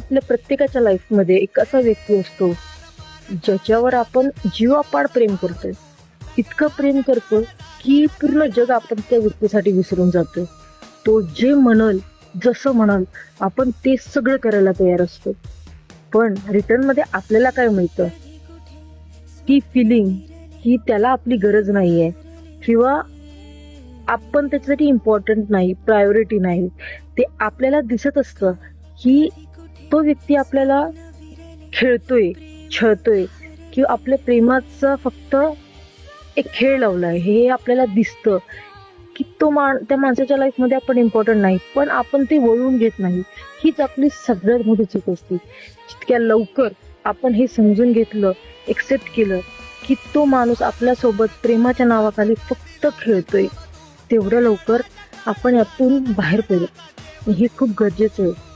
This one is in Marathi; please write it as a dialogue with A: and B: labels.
A: आपल्या प्रत्येकाच्या लाईफमध्ये एक असा व्यक्ती असतो ज्याच्यावर आपण जीवापाड प्रेम करतो. इतकं प्रेम करतो की पूर्ण जग आपण त्या व्यक्तीसाठी विसरून जातो. तो जे म्हणल, जसं म्हणल, आपण ते सगळं करायला तयार असतो. पण रिटर्न मध्ये आपल्याला काय मिळतं? ती फिलिंग की त्याला आपली गरज नाहीये किंवा आपण त्याच्यासाठी इम्पॉर्टंट नाही, प्रायोरिटी नाही. ते आपल्याला दिसत असतं की तो व्यक्ती आपल्याला खेळतोय, छळतोय किंवा आपल्या प्रेमाचा फक्त एक खेळ लावलाय हे आपल्याला दिसतं की त्या माणसाच्या लाईफमध्ये आपण इम्पॉर्टंट नाही, पण आपण ते वळवून घेत नाही. हीच आपली सगळ्यात मोठी चूक असते. जितक्या लवकर आपण हे समजून घेतलं, एक्सेप्ट केलं की तो माणूस आपल्यासोबत प्रेमाच्या नावाखाली फक्त खेळतोय, तेवढ्या लवकर आपण यातून बाहेर पडू. हे खूप गरजेचं आहे.